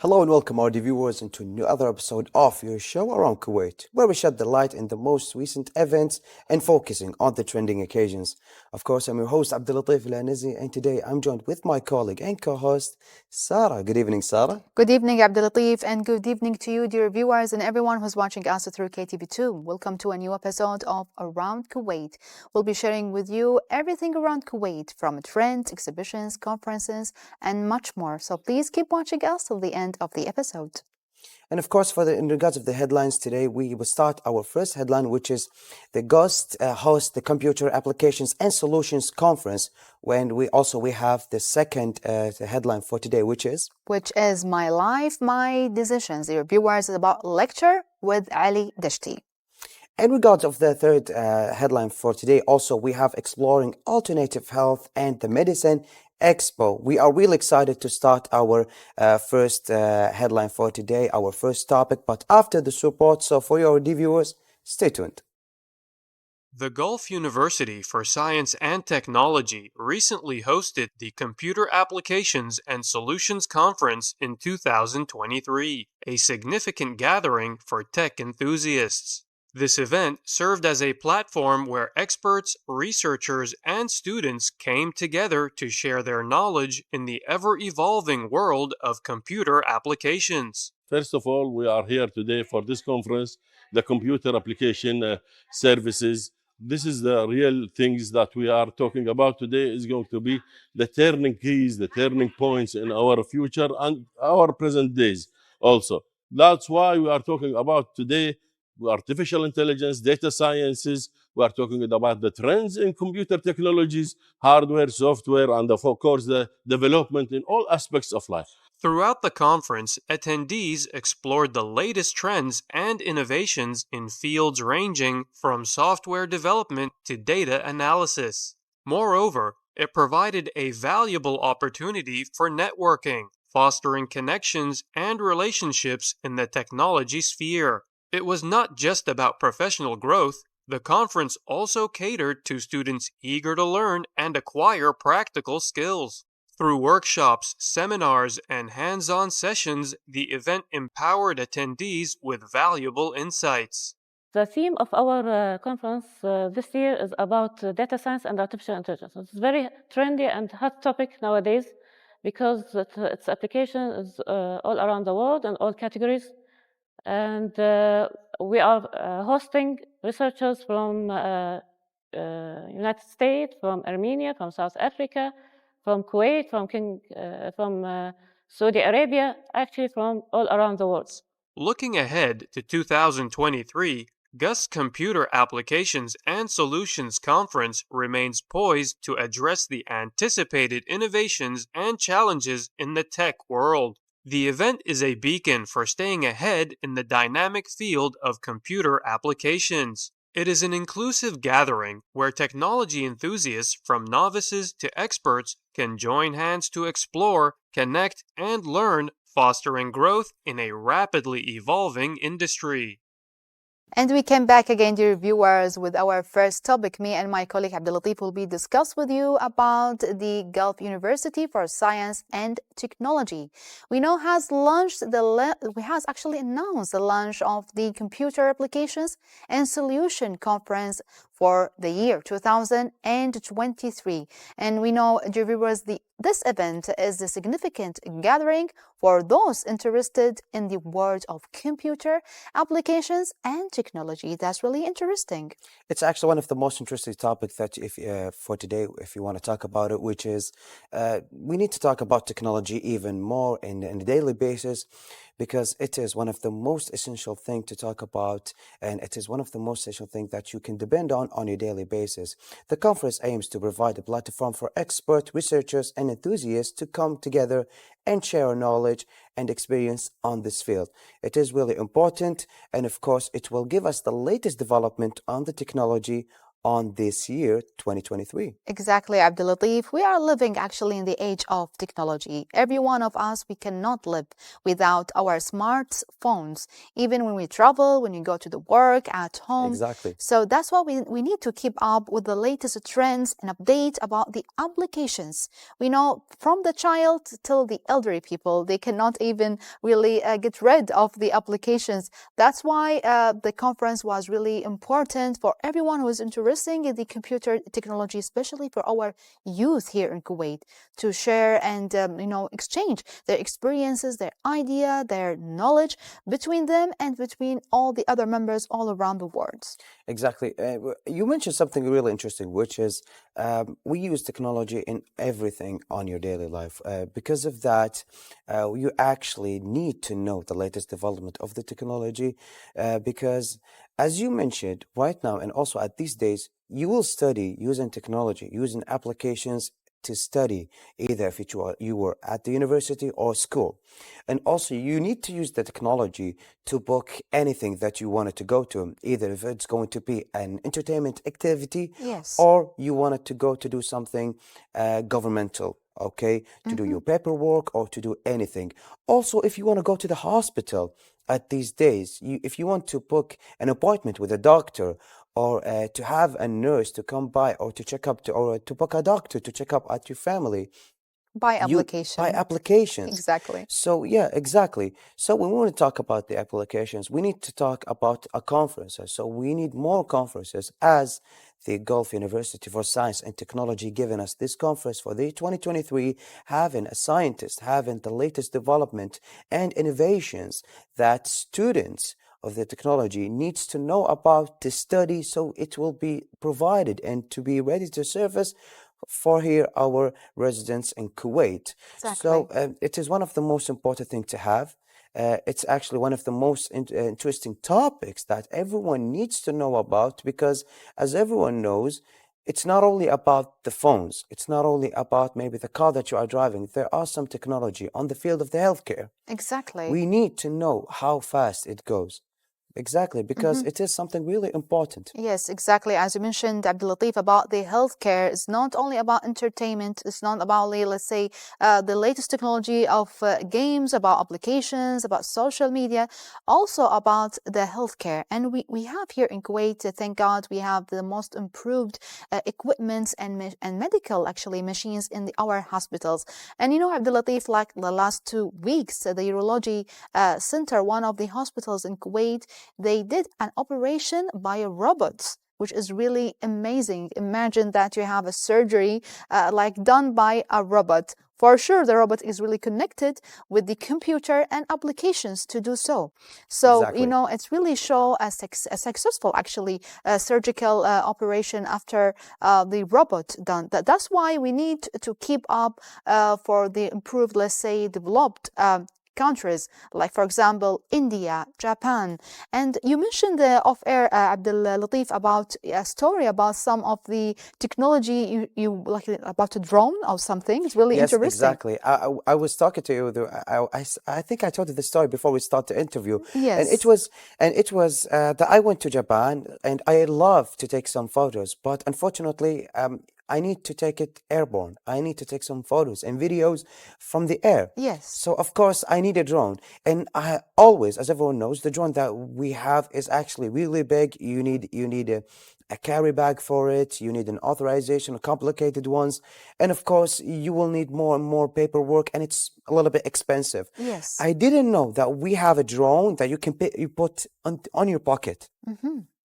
Hello and welcome our viewers into another episode of your show Around Kuwait, where we shed the light in the most recent events and focusing on the trending occasions. Of course, I'm your host Abdulatif Lanizi, and today I'm joined with my colleague and co-host Sarah. Good evening, Sarah. Good evening, Abdulatif, and good evening to you, dear viewers, and everyone who's watching us through KTV2. Welcome to a new episode of Around Kuwait. We'll be sharing with you everything around Kuwait, from trends, exhibitions, conferences, and much more. So please keep watching us till the end of the episode. And of course, in regards of the headlines today, we will start our first headline, which is the GOST host the Computer Applications and Solutions Conference. When we have the second headline for today, which is My Life, My Decisions. Your viewers, is about lecture with Ali Dashti. In regards of the third headline for today, also we have exploring alternative health and the medicine expo. We are really excited to start our first headline for today, our first topic, but after the support. So for your viewers, stay tuned. The Gulf University for Science and Technology recently hosted the Computer Applications and Solutions Conference in 2023, a significant gathering for tech enthusiasts. This event served as a platform where experts, researchers, and students came together to share their knowledge in the ever-evolving world of computer applications. First of all, we are here today for this conference, the computer application services. This is the real things that we are talking about today is going to be the turning keys, the turning points in our future and our present days also. That's why we are talking about today artificial intelligence, data sciences. We are talking about the trends in computer technologies, hardware, software, and of course the development in all aspects of life. Throughout the conference, attendees explored the latest trends and innovations in fields ranging from software development to data analysis. Moreover, it provided a valuable opportunity for networking, fostering connections and relationships in the technology sphere. It was not just about professional growth. The conference also catered to students eager to learn and acquire practical skills. Through workshops, seminars, and hands-on sessions, the event empowered attendees with valuable insights. The theme of our conference this year is about data science and artificial intelligence. It's a very trendy and hot topic nowadays because its application is all around the world in all categories. And we are hosting researchers from United States, from Armenia, from South Africa, from Kuwait, from Saudi Arabia, actually from all around the world. Looking ahead to 2023, GUST Computer Applications and Solutions Conference remains poised to address the anticipated innovations and challenges in the tech world. The event is a beacon for staying ahead in the dynamic field of computer applications. It is an inclusive gathering where technology enthusiasts from novices to experts can join hands to explore, connect, and learn, fostering growth in a rapidly evolving industry. And we came back again, dear viewers, with our first topic. Me and my colleague Abdulatif will be discuss with you about the Gulf University for Science and Technology. We know has actually announced the launch of the Computer Applications and Solution Conference for the year 2023. And we know, dear viewers, this event is a significant gathering for those interested in the world of computer applications and technology. That's really interesting. It's actually one of the most interesting topics that for today, if you want to talk about it, which is we need to talk about technology even more in a daily basis, because it is one of the most essential thing to talk about, and it is one of the most essential things that you can depend on your daily basis. The conference aims to provide a platform for expert researchers and enthusiasts to come together and share knowledge and experience on this field. It is really important, and of course, it will give us the latest development on the technology on this year, 2023. Exactly, Abdulatif. We are living actually in the age of technology. Every one of us, we cannot live without our smartphones, even when we travel, when you go to the work, at home. Exactly. So that's why we need to keep up with the latest trends and update about the applications. We know from the child till the elderly people, they cannot even really get rid of the applications. That's why the conference was really important for everyone who is interested in the computer technology, especially for our youth here in Kuwait, to share and exchange their experiences, their idea, their knowledge between them and between all the other members all around the world. Exactly. You mentioned something really interesting, which is we use technology in everything on your daily life. Because of that, you actually need to know the latest development of the technology because, as you mentioned, right now and also at these days, you will study using technology, using applications to study, either if you were at the university or school. And also, you need to use the technology to book anything that you wanted to go to, either if it's going to be an entertainment activity Yes. or you wanted to go to do something governmental, okay, to do your paperwork or to do anything. Also, if you want to go to the hospital at these days, if you want to book an appointment with a doctor or to have a nurse to come by or to check up or to book a doctor to check up at your family, By application. by applications. Exactly. So yeah, exactly. So when we want to talk about the applications, we need to talk about a conferences. So we need more conferences, as the Gulf University for Science and Technology giving us this conference for the 2023, having a scientist, having the latest development and innovations that students of the technology needs to know about to study, so it will be provided and to be ready to service for here our residents in Kuwait. Exactly. So it is one of the most important things to have. It's actually one of the most interesting topics that everyone needs to know about because, as everyone knows, it's not only about the phones. It's not only about maybe the car that you are driving. There are some technology on the field of the healthcare. Exactly. We need to know how fast it goes. Exactly, because it is something really important. Yes, exactly. As you mentioned, Abdulatif, about the healthcare, it's not only about entertainment. It's not about, let's say, the latest technology of games, about applications, about social media, also about the healthcare. And we have here in Kuwait, thank God, we have the most improved equipment and medical, actually, machines in our hospitals. And Abdulatif, like the last 2 weeks, the urology center, one of the hospitals in Kuwait, they did an operation by a robot, which is really amazing. Imagine that you have a surgery done by a robot. For sure, the robot is really connected with the computer and applications to do so. So, Exactly. it's really show a successful, actually, surgical operation after the robot done. That's why we need to keep up for the improved, let's say, developed countries, like, for example, India, Japan. And you mentioned off-air, Abdul Latif, about a story about some of the technology you like about a drone or something. It's really Yes, interesting. exactly. I was talking to you. I think I told you the story before we start the interview. Yes. And it was that I went to Japan and I love to take some photos, but unfortunately, I need to take it airborne. I need to take some photos and videos from the air. Yes. So of course I need a drone. And I always, as everyone knows, the drone that we have is actually really big. You need a carry bag for it. You need an authorization, complicated ones. And of course, you will need more and more paperwork, and it's a little bit expensive. Yes. I didn't know that we have a drone that you can put on your pocket.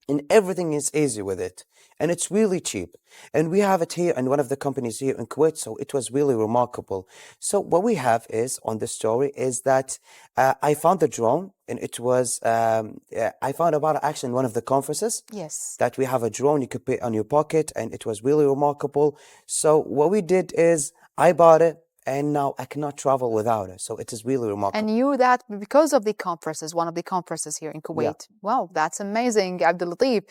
And everything is easy with it. And it's really cheap. And we have it here in one of the companies here in Kuwait. So it was really remarkable. So what we have is on the story is that I found the drone, and it was, I found about it actually in one of the conferences. Yes. That we have a drone you could put on your pocket, and it was really remarkable. So what we did is I bought it, and now I cannot travel without it. So it is really remarkable. And you that because of the conferences, one of the conferences here in Kuwait. Yeah. Wow, that's amazing, Abdul Latif.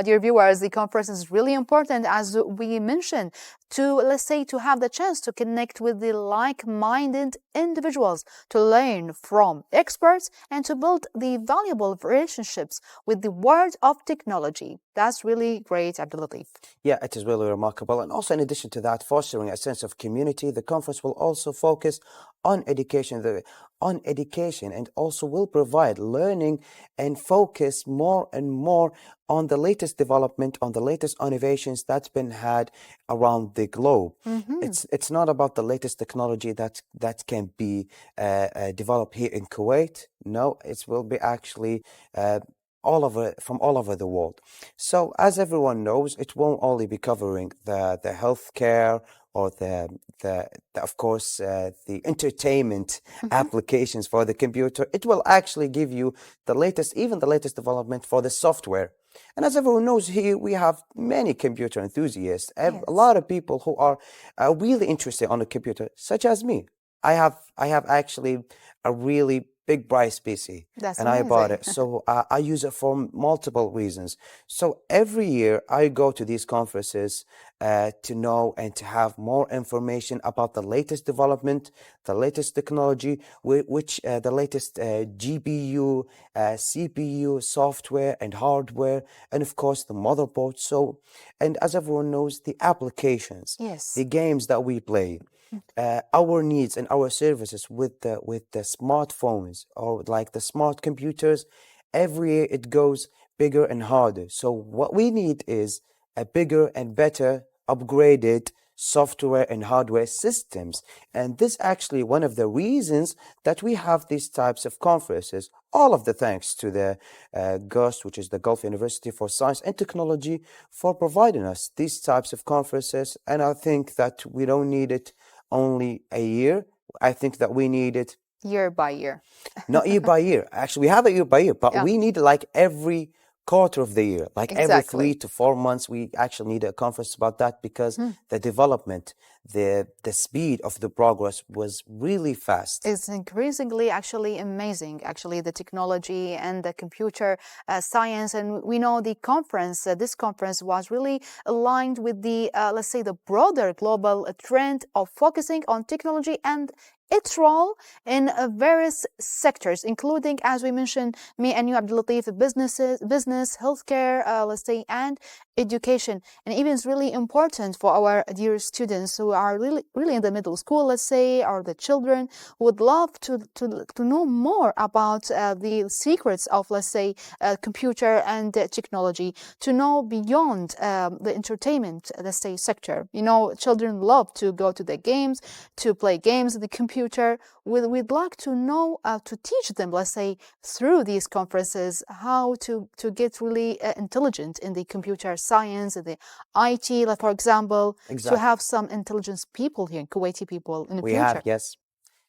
Dear viewers, the conference is really important, as we mentioned, to, let's say, to have the chance to connect with the like-minded individuals, to learn from experts, and to build the valuable relationships with the world of technology. That's really great, Abdulatif. Yeah, it is really remarkable. And also, in addition to that, fostering a sense of community, the conference will also focus on education, and also will provide learning and focus more and more on the latest development, on the latest innovations that's been had around the globe. It's not about the latest technology that can be developed here in Kuwait. No, it will be actually from all over the world. So, as everyone knows, it won't only be covering the healthcare or the of course the entertainment applications for the computer. It will actually give you even the latest development for the software. And as everyone knows, here we have many computer enthusiasts, a lot of people who are really interested on the computer, such as me. I have actually a really big price PC. That's and I bought amazing. it. So I use it for multiple reasons. So every year I go to these conferences to know and to have more information about the latest development, the latest technology, the latest GPU, CPU, software and hardware, and of course the motherboard. So, and as everyone knows, the applications, Yes. the games that we play, our needs and our services with the smartphones or like the smart computers, every year it goes bigger and harder. So what we need is a bigger and better upgraded software and hardware systems. And this actually one of the reasons that we have these types of conferences. All of the thanks to the GUST, which is the Gulf University for Science and Technology, for providing us these types of conferences. And I think that we don't need it only a year. I think that we need it Year by year. not year by year. Actually, we have it year by year, but Yeah. we need it like every quarter of the year, like every Exactly. 3 to 4 months. We actually need a conference about that because the development, the speed of the progress was really fast. Is increasingly actually amazing, actually, the technology and the computer science. And we know the conference, this conference was really aligned with the, let's say, the broader global trend of focusing on technology and its role in various sectors, including, as we mentioned, me and you, Abdulatif, business, healthcare, let's say, and education. And even it's really important for our dear students who are really in the middle school, let's say, or the children who would love to know more about the secrets of, let's say, computer and technology, to know beyond the entertainment, let's say, sector. You know, children love to go to the games, to play games in the computer. We'd like to know, to teach them, let's say, through these conferences, how to get really intelligent in the computer science, the IT, like, for example, Exactly. to have some intelligence people here, Kuwaiti people in the We future. have, yes.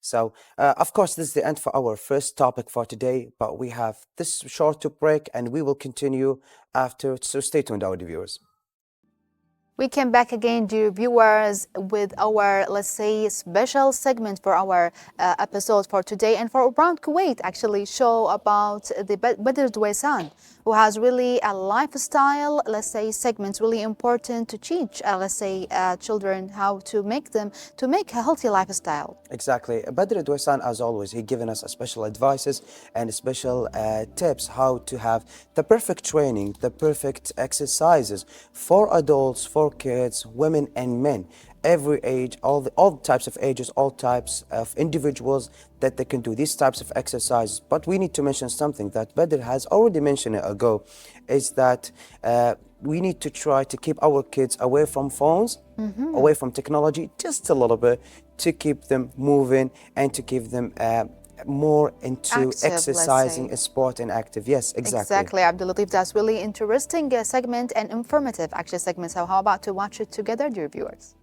So, of course, this is the end for our first topic for today, but we have this short break and we will continue after. So stay tuned, our viewers. We came back again, dear viewers, with our, let's say, special segment for our episode for today and for Around Kuwait, actually, show about the Badr Dwaysan, who has really a lifestyle, let's say, segments really important to teach, let's say, children how to make a healthy lifestyle. Exactly. Badr Dwaysan, as always, he given us a special advices and special tips how to have the perfect training, the perfect exercises for adults, for kids, women and men, every age, all types of ages, all types of individuals that they can do these types of exercises. But we need to mention something that Badr has already mentioned it ago, is that we need to try to keep our kids away from phones, away from technology, just a little bit, to keep them moving and to keep them more into Active, let's exercising, say. sport and active. Yes, exactly. Exactly, Abdulatif. That's really interesting segment and informative, actually, segment. So how about to watch it together, dear viewers?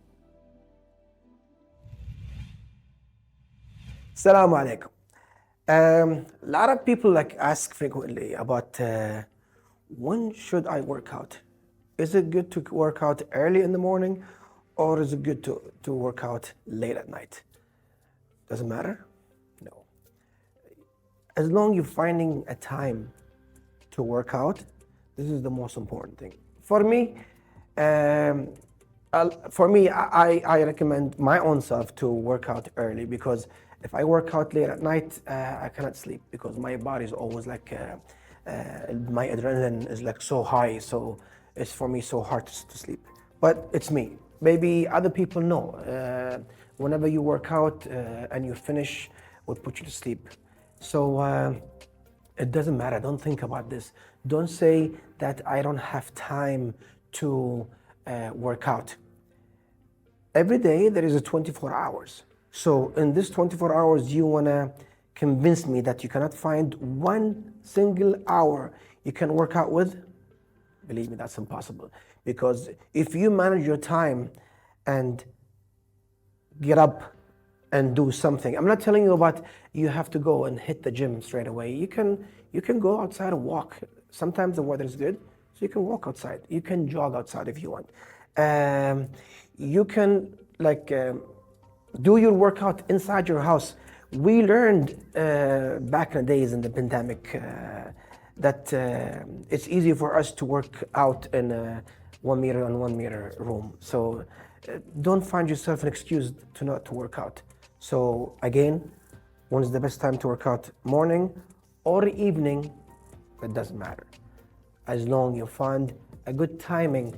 Assalamu alaikum. A lot of people ask frequently about when should I work out? Is it good to work out early in the morning, or is it good to work out late at night? Doesn't matter? No. As long as you're finding a time to work out, this is the most important thing. For me, I For me, I recommend my own self to work out early, because if I work out late at night, I cannot sleep, because my body is always like, my adrenaline is like so high, so it's for me so hard to sleep. But it's me. Maybe other people know. Whenever you work out and you finish, would put you to sleep. So it doesn't matter. Don't think about this. Don't say that I don't have time to work out. Every day there is a 24 hours. So in this 24 hours, you want to convince me that you cannot find one single hour you can work out with? Believe me, that's impossible. Because if you manage your time and get up and do something, I'm not telling you about you have to go and hit the gym straight away. You can go outside and walk. Sometimes the weather is good, so you can walk outside. You can jog outside if you want. You can do your workout inside your house. We learned back in the days in the pandemic that it's easy for us to work out in a 1 meter on 1 meter room. So don't find yourself an excuse to not to work out. So again, when is the best time to work out? Morning or evening? It doesn't matter. As long as you find a good timing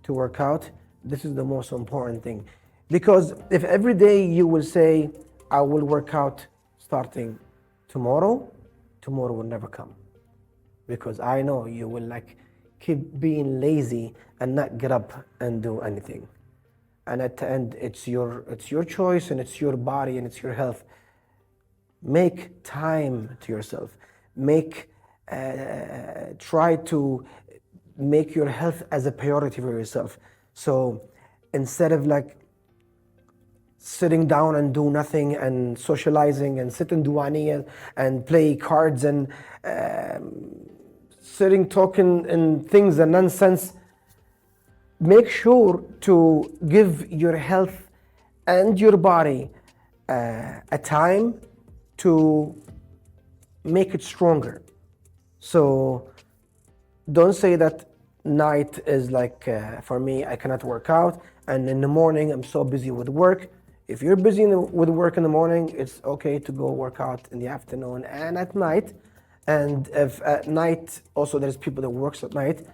to work out, this is the most important thing. Because if every day you will say, I will work out starting tomorrow, tomorrow will never come. Because I know you will keep being lazy and not get up and do anything. And at the end, it's your choice, and it's your body, and it's your health. Make time to yourself. Try to make your health as a priority for yourself. So instead of sitting down and do nothing and socializing and sit in duwaniya and play cards and sitting talking and things and nonsense, make sure to give your health and your body a time to make it stronger. So don't say that night is for me, I cannot work out, and in the morning I'm so busy with work. If you're busy with work in the morning, it's okay to go work out in the afternoon and at night. And if at night also there's people that works at night,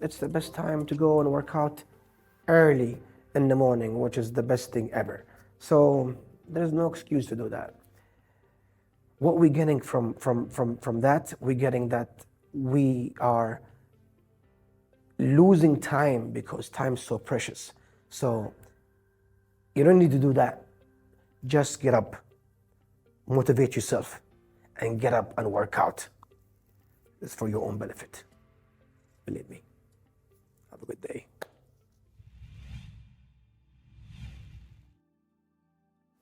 it's the best time to go and work out early in the morning, which is the best thing ever. So there's no excuse to do that. What we're getting from that, we're getting that we are losing time, because time is so precious. So you don't need to do that. Just get up, motivate yourself, and get up and work out. It's for your own benefit. Believe me. Have a good day.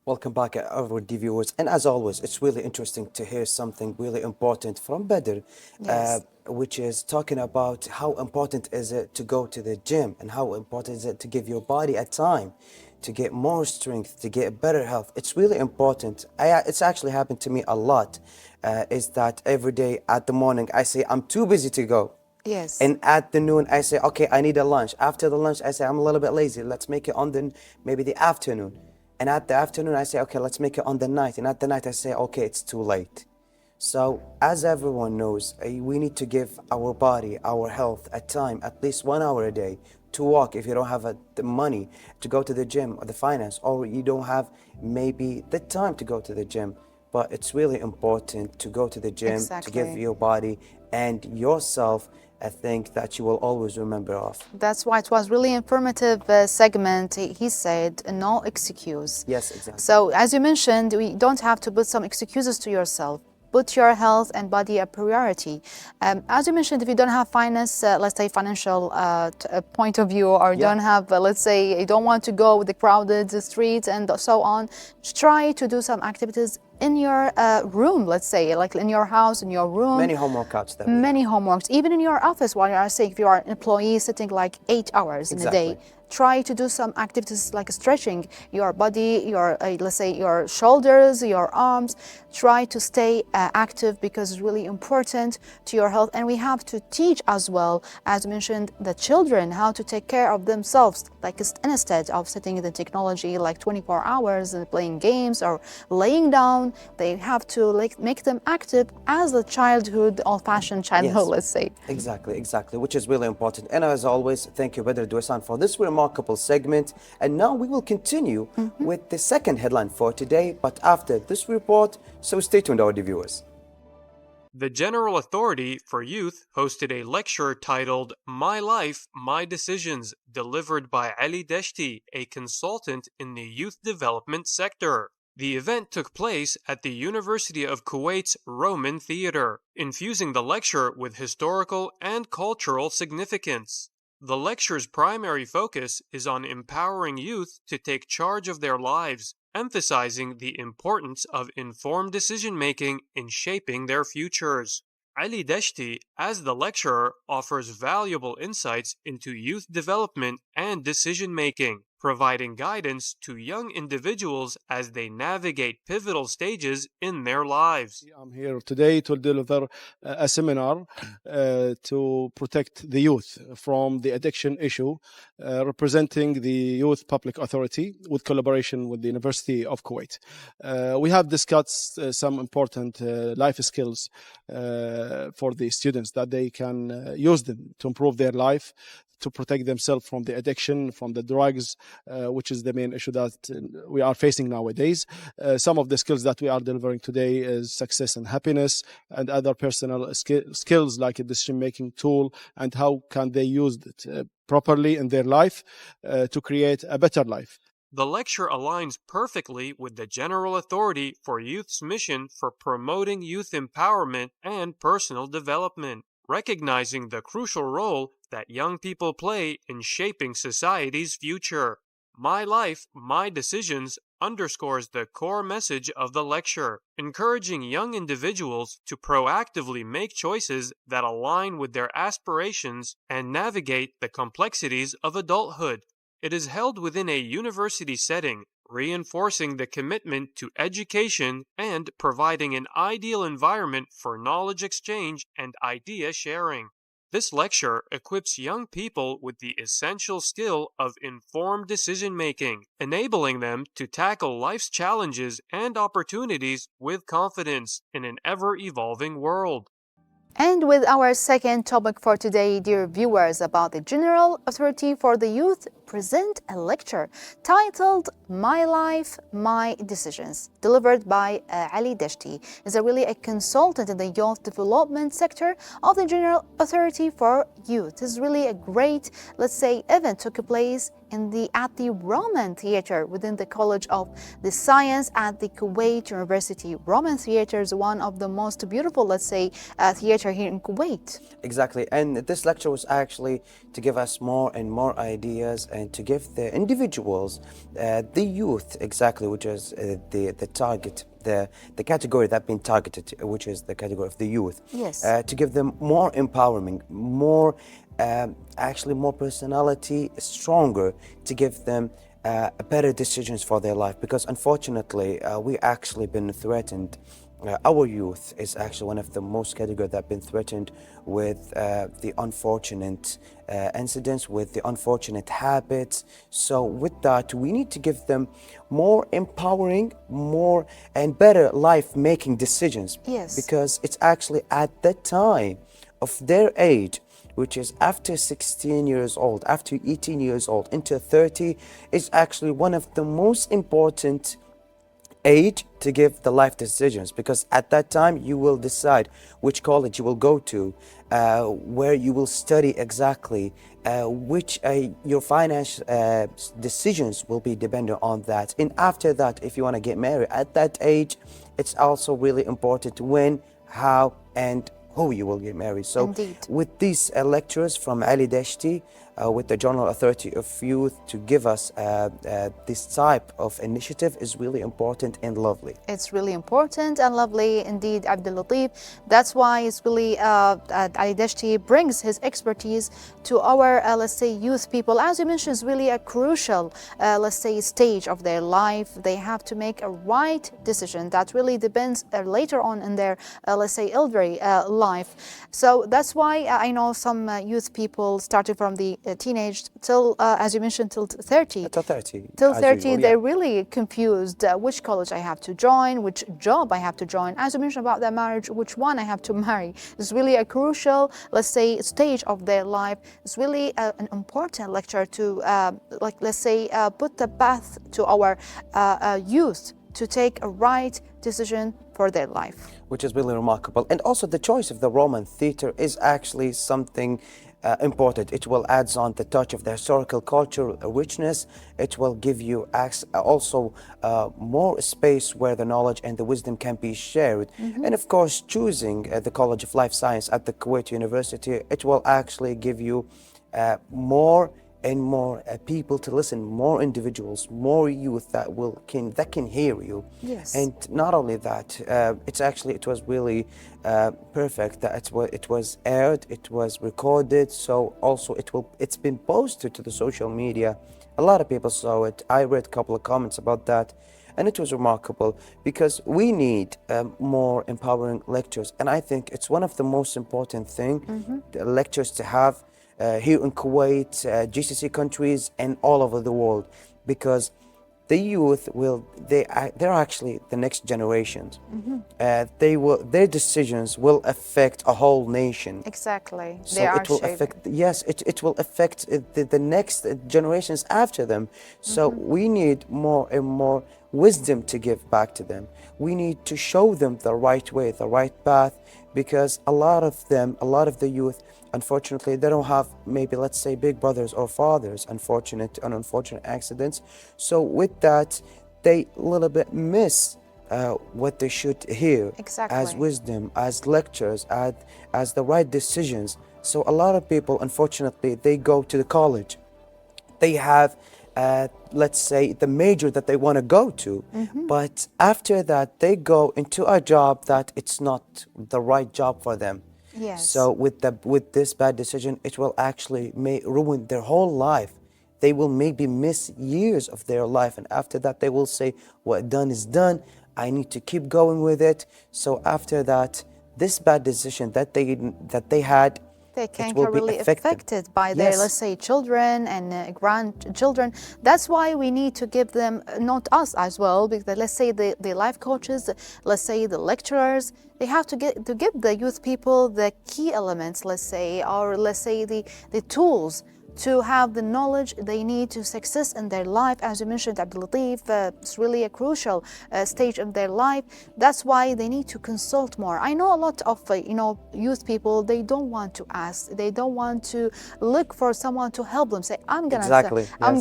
Welcome back, our viewers. And as always, it's really interesting to hear something really important from Badr, Yes. which is talking about how important is it to go to the gym, and how important is it to give your body a time to get more strength, to get better health. It's really important. It's actually happened to me a lot, is that every day at the morning, I say, I'm too busy to go. Yes. And at the noon, I say, okay, I need a lunch. After the lunch, I say, I'm a little bit lazy. Let's make it on maybe the afternoon. And at the afternoon, I say, okay, let's make it on the night. And at the night, I say, okay, it's too late. So as everyone knows, we need to give our body, our health, a time, at least 1 hour a day to walk. If you don't have the money to go to the gym, or the finance, or you don't have maybe the time to go to the gym, but it's really important to go to the gym, Exactly. to give your body and yourself a thing that you will always remember of. That's why it was really informative segment. He said, no excuse. Yes, exactly. So as you mentioned, we don't have to put some excuses to yourself. Put your health and body a priority. As you mentioned, if you don't have finance, let's say financial point of view, or don't have, let's say, you don't want to go with the crowded streets and so on, try to do some activities in your room, let's say, like in your house, in your room. Many home workouts that Many homeworks, even in your office while you are sick. If you are an employee sitting 8 hours in a day, try to do some activities like stretching your body, your let's say your shoulders, your arms. Try to stay active because it's really important to your health. And we have to teach as well, as mentioned, the children how to take care of themselves, like instead of sitting in the technology like 24 hours and playing games or laying down. They have to make them active as a childhood, old-fashioned childhood, let's say. Exactly, which is really important. And as always, thank you, Badr Duasan, for this remarkable segment. And now we will continue with the second headline for today, but after this report, so stay tuned, our viewers. The General Authority for Youth hosted a lecture titled My Life, My Decisions, delivered by Ali Deshti, a consultant in the youth development sector. The event took place at the University of Kuwait's Roman Theater, infusing the lecture with historical and cultural significance. The lecture's primary focus is on empowering youth to take charge of their lives, emphasizing the importance of informed decision-making in shaping their futures. Ali Deshti, as the lecturer, offers valuable insights into youth development and decision-making, providing guidance to young individuals as they navigate pivotal stages in their lives. I'm here today to deliver a seminar to protect the youth from the addiction issue, representing the Youth Public Authority with collaboration with the University of Kuwait. We have discussed some important life skills for the students that they can use them to improve their life, to protect themselves from the addiction, from the drugs, which is the main issue that we are facing nowadays. Some of the skills that we are delivering today is success and happiness, and other personal skills like a decision-making tool, and how can they use it properly in their life to create a better life. The lecture aligns perfectly with the General Authority for Youth's mission for promoting youth empowerment and personal development, recognizing the crucial role that young people play in shaping society's future. My Life, My Decisions underscores the core message of the lecture, encouraging young individuals to proactively make choices that align with their aspirations and navigate the complexities of adulthood. It is held within a university setting, reinforcing the commitment to education and providing an ideal environment for knowledge exchange and idea sharing. This lecture equips young people with the essential skill of informed decision-making, enabling them to tackle life's challenges and opportunities with confidence in an ever-evolving world. And with our second topic for today, dear viewers, about the General Authority for the Youth present a lecture titled My Life, My Decisions, delivered by Ali Deshti. He's really a consultant in the youth development sector of the General Authority for Youth. It's really a great, let's say, event took place at the Roman Theater within the College of the Science at the Kuwait University. Roman Theater is one of the most beautiful, let's say, theater here in Kuwait. Exactly, and this lecture was actually to give us more and more ideas and to give the individuals, the youth, exactly, which is the target, the category that been targeted, which is the category of the youth. Yes. To give them more empowerment, more actually more personality, stronger, to give them better decisions for their life, because unfortunately we actually been threatened. Our youth is actually one of the most categories that have been threatened with the unfortunate incidents, with the unfortunate habits. So with that, we need to give them more empowering, more and better life-making decisions. Yes. Because it's actually at the time of their age, which is after 16 years old, after 18 years old, into 30, is actually one of the most important age to give the life decisions, because at that time you will decide which college you will go to, where you will study exactly, which your financial decisions will be dependent on that. And after that, if you want to get married at that age, it's also really important when, how, and who you will get married. So Indeed. with these lectures from Ali Deshti, with the General Authority of Youth to give us this type of initiative is really important and lovely. It's really important and lovely indeed, Abdul Latif. That's why it's really Ali Dashti brings his expertise to our, let's say, youth people. As you mentioned, it's really a crucial, let's say, stage of their life. They have to make a right decision that really depends later on in their, let's say, elderly life. So that's why I know some youth people starting from the teenage till, as you mentioned, till 30. Till 30. Till as 30, usual, they're yeah. really confused which college I have to join, which job I have to join. As you mentioned about their marriage, which one I have to marry. It's really a crucial, let's say, stage of their life. It's really an important lecture to, like, let's say, put the path to our youth to take a right decision for their life. Which is really remarkable. And also the choice of the Roman theatre is actually something important. It will add on the touch of the historical cultural richness. It will give you also more space where the knowledge and the wisdom can be shared. And of course, choosing the College of Life Science at the Kuwait University, it will actually give you more and more people to listen, more individuals, more youth that can hear you. Yes. And not only that, it was really perfect that it was aired, it was recorded. So also it's been posted to the social media. A lot of people saw it. I read a couple of comments about that, and it was remarkable because we need more empowering lectures. And I think it's one of the most important the lectures to have here in Kuwait, GCC countries, and all over the world, because the youth they're actually the next generations. Their decisions will affect a whole nation. Exactly. So They are it will shaping. affect, yes, it will affect the next generations after them. So we need more and more wisdom to give back to them. We need to show them the right way, the right path, because a lot of the youth, unfortunately, they don't have, maybe, let's say, big brothers or fathers, unfortunate accidents. So with that, they a little bit miss what they should hear Exactly. as wisdom, as lectures, as the right decisions. So a lot of people, unfortunately, they go to the college. They have, let's say, the major that they want to go to. But after that, they go into a job that it's not the right job for them. Yes. So with this bad decision, it will actually ruin their whole life. They will maybe miss years of their life. And after that, they will say, what done is done. I need to keep going with it. So after that, this bad decision that they had, they can will get be really affected. affected by their, Yes. let's say, children and grandchildren. That's why we need to give them, not us as well, because let's say the life coaches, let's say the lecturers, they have to give the youth people the key elements, let's say, or let's say the tools to have the knowledge they need to success in their life. As you mentioned, Abdul Latif, it's really a crucial stage of their life. That's why they need to consult more. I know a lot of youth people, they don't want to ask, they don't want to look for someone to help them. Say, I'm Yes.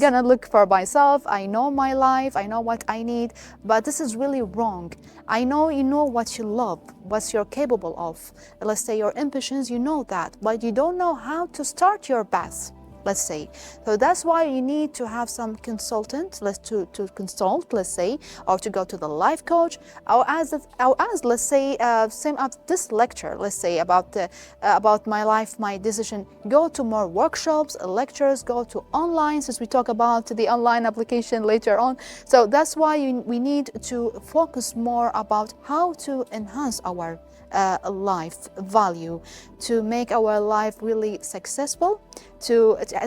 gonna look for myself. I know my life, I know what I need. But this is really wrong. I know you know what you love, what you're capable of. Let's say your ambitions, you know that, but you don't know how to start your path, let's say. So that's why you need to have some consultant, to consult, let's say, or to go to the life coach, or as let's say, same as this lecture, let's say, about my life, my decision, go to more workshops, lectures, go to online, since we talk about the online application later on. So that's why we need to focus more about how to enhance our life value, to make our life really successful,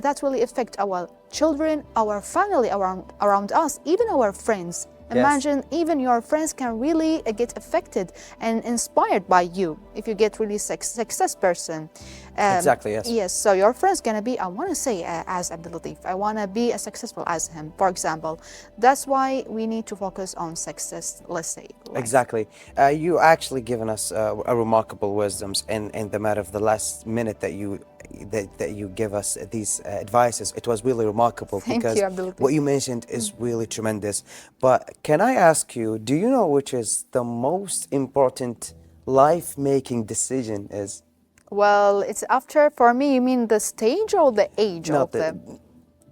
that really affect our children, our family around us, even our friends. Yes. Imagine even your friends can really get affected and inspired by you if you get really success person. Exactly, yes. Yes, so your friend's gonna be, I want to say, as Abdul Latif, I want to be as successful as him, for example. That's why we need to focus on success, let's say. Exactly. You actually given us a remarkable wisdoms in the matter of the last minute that you give us these advices. It was really remarkable. Thank because you, Abdul Latif. what you mentioned is really tremendous. But can I ask you, do you know which is the most important life-making decision is? Well, it's after, for me, you mean the stage or the age No, of them?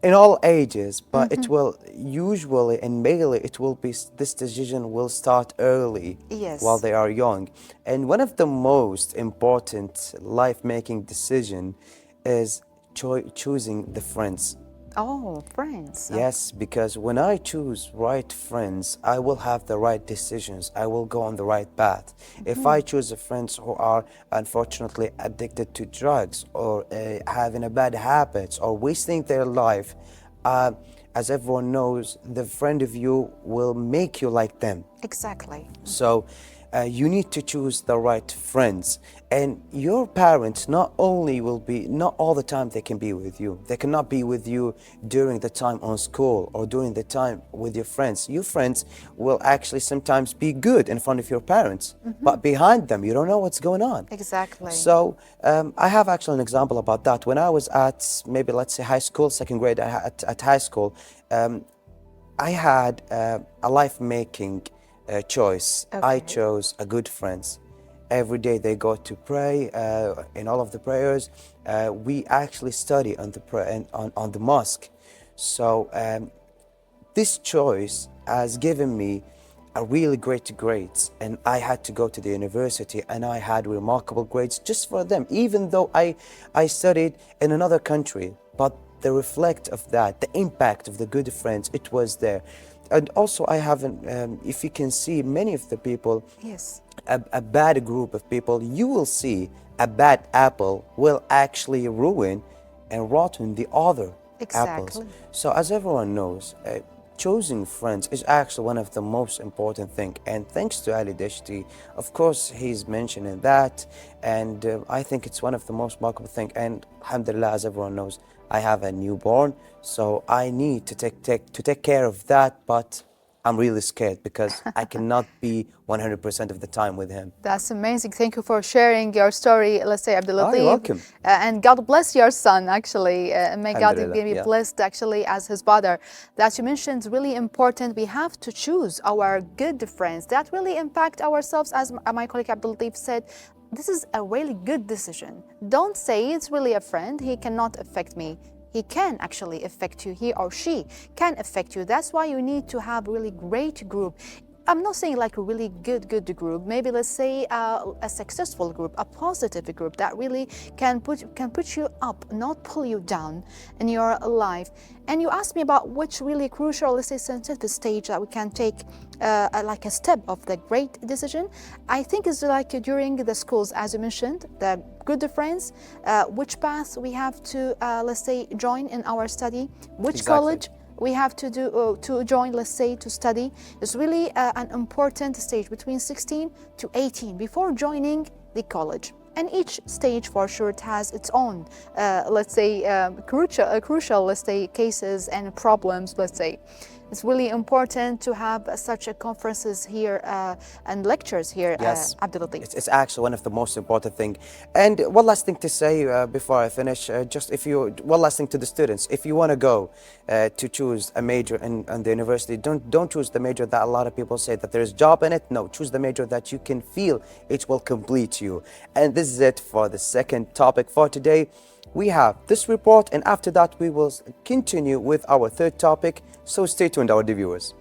in all ages, but it will usually and mainly it will be this decision will start early while Yes. they are young. And one of the most important life-making decision is choosing the friends. Oh, friends. Yes, because when I choose right friends, I will have the right decisions. I will go on the right path. If I choose friends who are unfortunately addicted to drugs or having a bad habits or wasting their life, uh, as everyone knows, the friend of you will make you like them. Exactly. So you need to choose the right friends. And your parents not only will be, not all the time they can be with you. They cannot be with you during the time on school or during the time with your friends. Your friends will actually sometimes be good in front of your parents, but behind them, you don't know what's going on. Exactly. So I have actually an example about that. When I was at maybe, let's say, high school, second grade at high school, I had a life-making choice. I Okay. chose a good friends. Every day they go to pray. In all of the prayers, we actually study on on the mosque. So this choice has given me a really great grades, and I had to go to the university and I had remarkable grades just for them, even though I studied in another country. But the reflect of that, the impact of the good friends, it was there. And also I haven't, if you can see many of the people, Yes. a bad group of people, you will see a bad apple will actually ruin and rotten the other apples. Exactly. So as everyone knows, choosing friends is actually one of the most important thing. And thanks to Ali Deshti, of course, he's mentioning that. And I think it's one of the most remarkable thing. And alhamdulillah, as everyone knows, I have a newborn, so I need to take care of that. But I'm really scared because I cannot be 100% of the time with him. That's amazing. Thank you for sharing your story, let's say, Abdul Oh, you're Latif. welcome. And God bless your son, actually. May God Alhamdulillah, be yeah. blessed, actually, as his father. That you mentioned is really important. We have to choose our good friends that really impact ourselves, as my colleague Abdul Latif said. This is a really good decision. Don't say it's really a friend. He cannot affect me. He can actually affect you. He or she can affect you. That's why you need to have a really great group. I'm not saying like a really good group. Maybe let's say a successful group, a positive group that really can put you up, not pull you down in your life. And you asked me about which really crucial, let's say, sensitive stage that we can take like a step of the great decision. I think it's like during the schools, as you mentioned, the good friends, which path we have to, let's say, join in our study, which Exactly. college we have to do to join, let's say, to study. It's really an important stage between 16 to 18 before joining the college. And each stage, for sure, it has its own, let's say, crucial, let's say, cases and problems, let's say. It's really important to have such conferences here and lectures here, Yes, Abdul Latif. it's actually one of the most important thing. And one last thing to say before I finish, one last thing to the students. If you want to go to choose a major in the university, don't choose the major that a lot of people say that there's job in it. No, choose the major that you can feel it will complete you. And this is it for the second topic for today. We have this report, and after that we will continue with our third topic. So stay tuned, our viewers.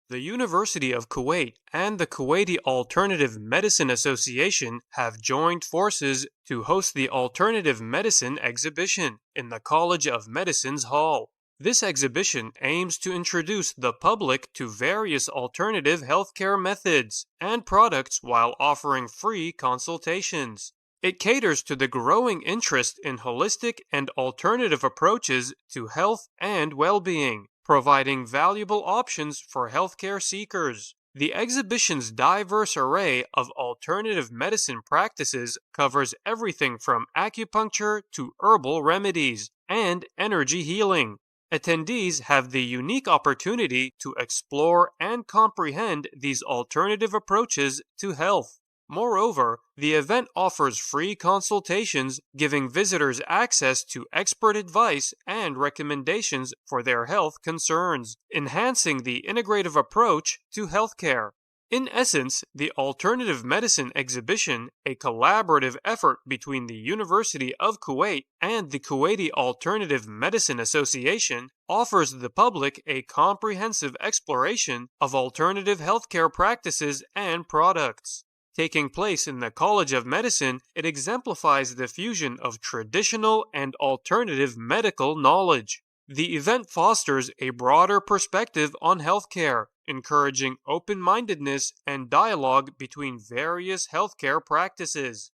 The University of Kuwait and the Kuwaiti Alternative Medicine Association have joined forces to host the Alternative Medicine Exhibition in the College of Medicine's Hall. This exhibition aims to introduce the public to various alternative healthcare methods and products while offering free consultations. It caters to the growing interest in holistic and alternative approaches to health and well-being, providing valuable options for healthcare seekers. The exhibition's diverse array of alternative medicine practices covers everything from acupuncture to herbal remedies and energy healing. Attendees have the unique opportunity to explore and comprehend these alternative approaches to health. Moreover, the event offers free consultations, giving visitors access to expert advice and recommendations for their health concerns, enhancing the integrative approach to healthcare. In essence, the Alternative Medicine exhibition, a collaborative effort between the University of Kuwait and the Kuwaiti Alternative Medicine Association, offers the public a comprehensive exploration of alternative healthcare practices and products. Taking place in the College of Medicine, it exemplifies the fusion of traditional and alternative medical knowledge. The event fosters a broader perspective on healthcare, encouraging open-mindedness and dialogue between various healthcare practices.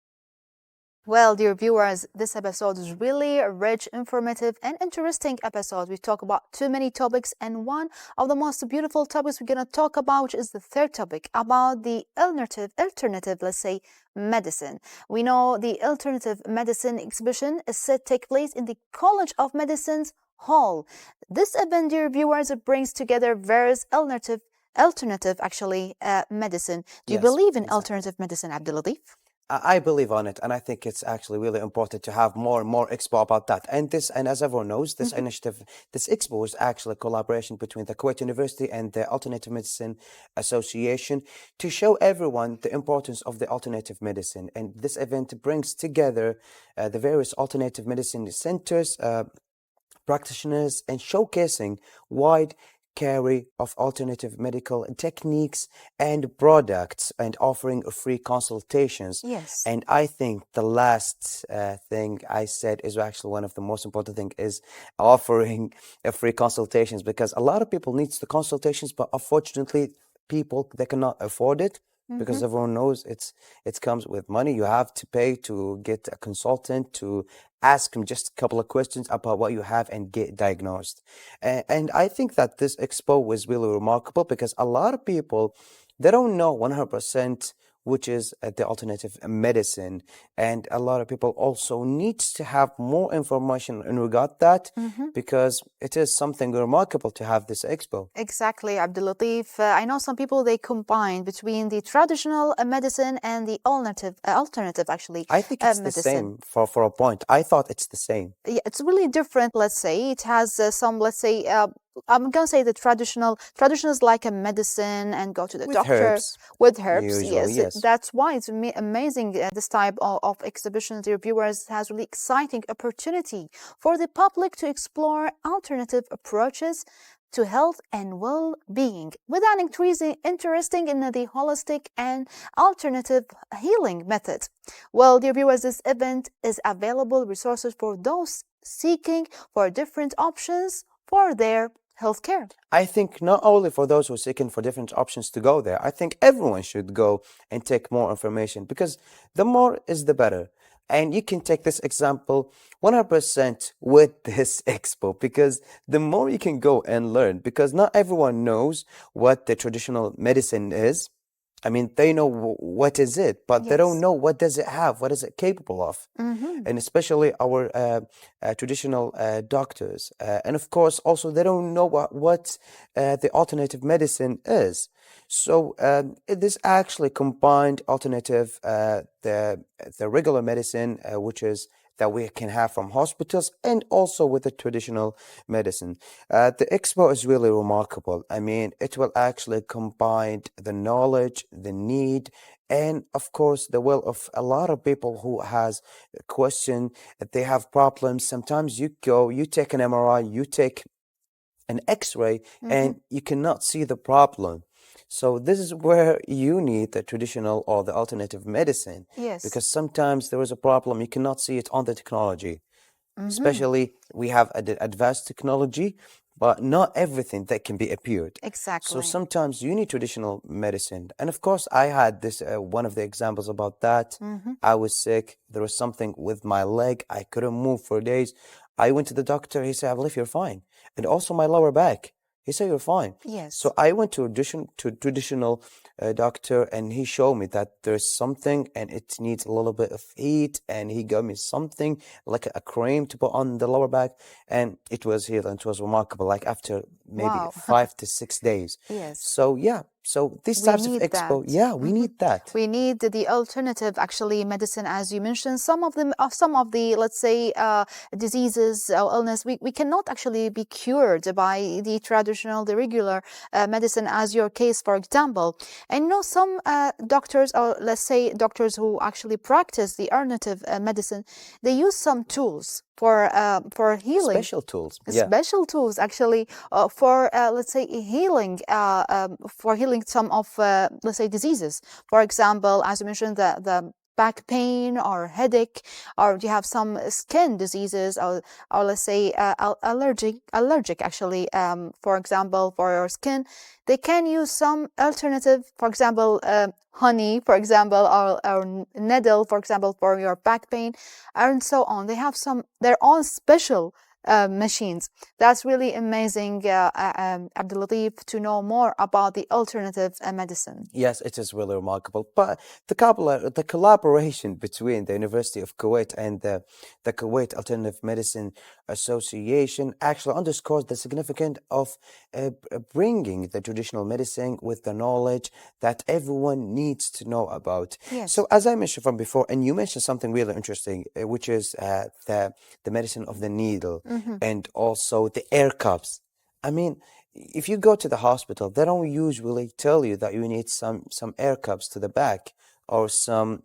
Well, dear viewers, this episode is really a rich, informative, and interesting episode. We talk about too many topics, and one of the most beautiful topics we're going to talk about, which is the third topic, about the alternative, let's say, medicine. We know the alternative medicine exhibition is set to take place in the College of Medicine's Hall. This event, dear viewers, it brings together various alternative medicine. Do you Yes, believe in exactly. alternative medicine, Abdulatif? I believe on it, and I think it's actually really important to have more and more expo about that. And as everyone knows, this initiative, this expo is actually a collaboration between the Kuwait University and the Alternative Medicine Association to show everyone the importance of the alternative medicine. And this event brings together the various alternative medicine centers, practitioners, and showcasing wide carry of alternative medical techniques and products, and offering free consultations. Yes. And I think the last thing I said is actually one of the most important thing, is offering free consultations, because a lot of people needs the consultations, but unfortunately people, they cannot afford it. Because everyone knows it comes with money. You have to pay to get a consultant, to ask him just a couple of questions about what you have and get diagnosed. And I think that this expo was really remarkable, because a lot of people, they don't know 100% which is the alternative medicine. And a lot of people also needs to have more information in regard that, because it is something remarkable to have this expo. Exactly, Abdulatif. I know some people, they combine between the traditional medicine and the alternative actually. I think it's the medicine. same for a point. I thought it's the same. Yeah, it's really different, let's say. It has some, let's say, I'm going to say the traditional is like a medicine and go to the With doctor. herbs, With herbs, usually, yes. That's why it's amazing, this type of exhibitions. Dear viewers, has really exciting opportunity for the public to explore alternative approaches to health and well-being, without increasing interesting in the holistic and alternative healing method. Well, dear viewers, this event is available resources for those seeking for different options for their healthcare. I think not only for those who are seeking for different options to go there, I think everyone should go and take more information, because the more is the better. And you can take this example 100% with this expo, because the more you can go and learn, because not everyone knows what the traditional medicine is. I mean, they know what is it, but they don't know what does it have, what is it capable of. And especially our traditional doctors. And of course, also they don't know what the alternative medicine is. So this actually combined alternative, the regular medicine, which is that we can have from hospitals, and also with the traditional medicine. The expo is really remarkable. I mean, it will actually combine the knowledge, the need, and of course the will of a lot of people who has a question, they have problems. Sometimes you go, you take an MRI, you take an X-ray, and you cannot see the problem. So this is where you need the traditional or the alternative medicine. Yes. Because sometimes there is a problem, you cannot see it on the technology. Especially we have advanced technology, but not everything that can be appeared. Exactly. So sometimes you need traditional medicine. And of course, I had this, one of the examples about that. I was sick. There was something with my leg. I couldn't move for days. I went to the doctor. He said, I believe you're fine. And also my lower back. He said, you're fine. Yes. So I went to traditional doctor, and he showed me that there's something and it needs a little bit of heat, and he gave me something like a cream to put on the lower back, and it was healed, and it was remarkable, like after maybe Wow. 5 to 6 days. Yes. So yeah, So these We types of need expo, that. yeah, we need that. We need the alternative, actually, medicine, as you mentioned. Some of the, let's say, diseases or illness, we cannot actually be cured by the traditional, the regular medicine, as your case, for example. And some doctors, or let's say doctors who actually practice the alternative medicine, they use some tools for healing. Special tools, yeah. Special tools, actually, for let's say healing, for healing some of let's say diseases. For example, as you mentioned, the back pain or headache, or you have some skin diseases, or let's say allergic actually. For example, for your skin, they can use some alternative, for example, honey, for example, or needle, for example, for your back pain, and so on. They have their own special machines. That's really amazing, Abdul Latif, to know more about the alternative medicine. Yes, it is really remarkable. But the collaboration between the University of Kuwait and the Kuwait Alternative Medicine Association actually underscores the significance of bringing the traditional medicine with the knowledge that everyone needs to know about. Yes. So as I mentioned from before, and you mentioned something really interesting, which is the medicine of the needle and also the air cups. I mean, if you go to the hospital, they don't usually tell you that you need some air cups to the back, or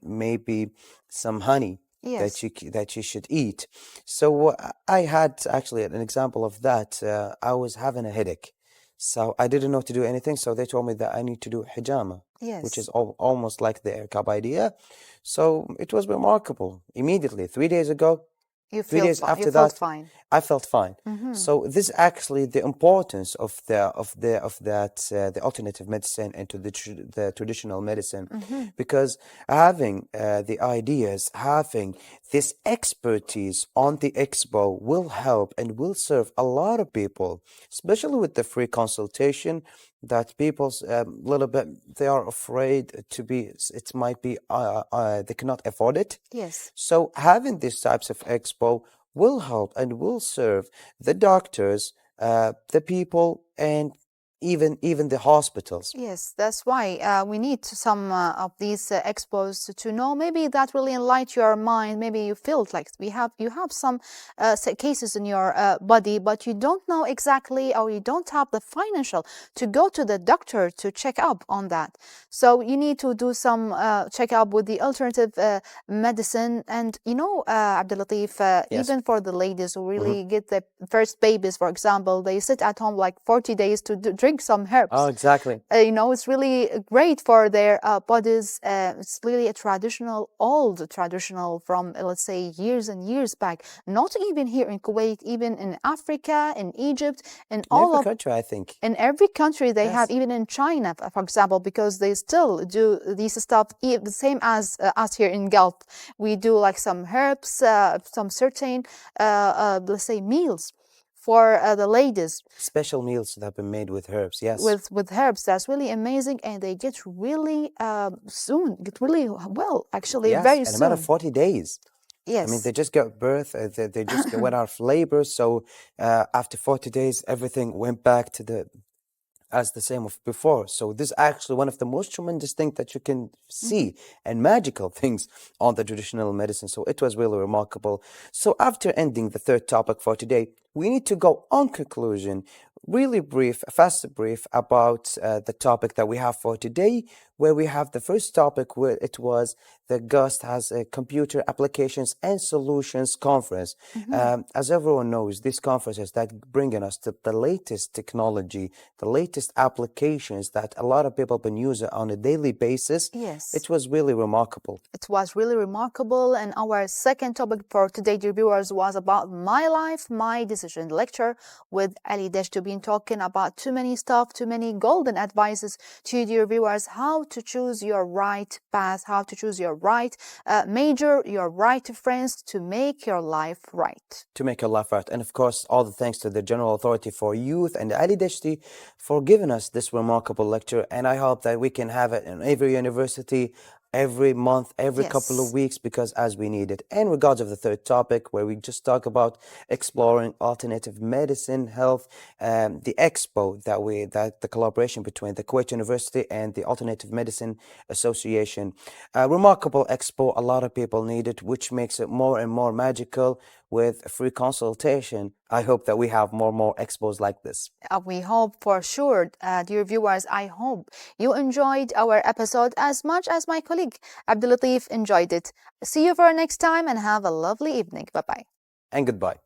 maybe some honey Yes. that you should eat. So I had actually an example of that. I was having a headache, so I didn't know to do anything. So they told me that I need to do hijama, Yes. which is almost like the air cup idea. So it was remarkable. Immediately, 3 days ago, You 3 feel days fine. after You felt that, fine. I felt fine. So this is actually the importance of the alternative medicine into the traditional medicine, because having the ideas, having this expertise on the expo will help and will serve a lot of people, especially with the free consultation. That people's little bit, they are afraid to be. It might be they cannot afford it. Yes. So having these types of expo will help and will serve the doctors, the people, and even the hospitals. Yes, that's why we need some of these expos to know. Maybe that will enlighten your mind. Maybe you feel like you have some cases in your body, but you don't know exactly, or you don't have the financial to go to the doctor to check up on that. So you need to do some check up with the alternative medicine. And Abdul Latif, Yes. even for the ladies who really get the first babies, for example, they sit at home like 40 days to drink some herbs. Oh, exactly. It's really great for their bodies. It's really a old traditional from, let's say, years and years back. Not even here in Kuwait, even in Africa, in Egypt, in Every country, I think. in every country they Yes. have, even in China, for example, because they still do this stuff, the same as us here in Gulf. We do like some herbs, some certain, let's say, meals for the ladies. Special meals that have been made with herbs, yes. With herbs, that's really amazing, and they get really get really well, actually, Yes, very in a soon. matter of 40 days. Yes. I mean, they just got birth, they just went out of labor, so after 40 days, everything went back to as the same of before. So this is actually one of the most tremendous things that you can see and magical things on the traditional medicine. So it was really remarkable. So after ending the third topic for today, we need to go on conclusion, really brief, fast brief about the topic that we have for today, where we have the first topic where it was the guest has a computer applications and solutions conference. As everyone knows, these conferences that bringing us to the latest technology, the latest applications that a lot of people have been using on a daily basis. Yes. It was really remarkable. It was really remarkable. And our second topic for today, dear viewers, was about my life, my decision lecture with Ali Desh, to be talking about too many stuff, too many golden advices to dear viewers, how to choose your right path, how to choose your right major, your right friends to make your life right. To make your life right. And of course, all the thanks to the General Authority for Youth and Ali Deshti for giving us this remarkable lecture. And I hope that we can have it in every university every month, every couple of Yes. weeks, because as we need it. In regards of the third topic, where we just talk about exploring alternative medicine, health, the expo that the collaboration between the Kuwait University and the Alternative Medicine Association. A remarkable expo, a lot of people need it, which makes it more and more magical with free consultation. I hope that we have more expos like this. We hope for sure, dear viewers, I hope you enjoyed our episode as much as my colleague Abdulatif enjoyed it. See you for next time and have a lovely evening. Bye-bye. And goodbye.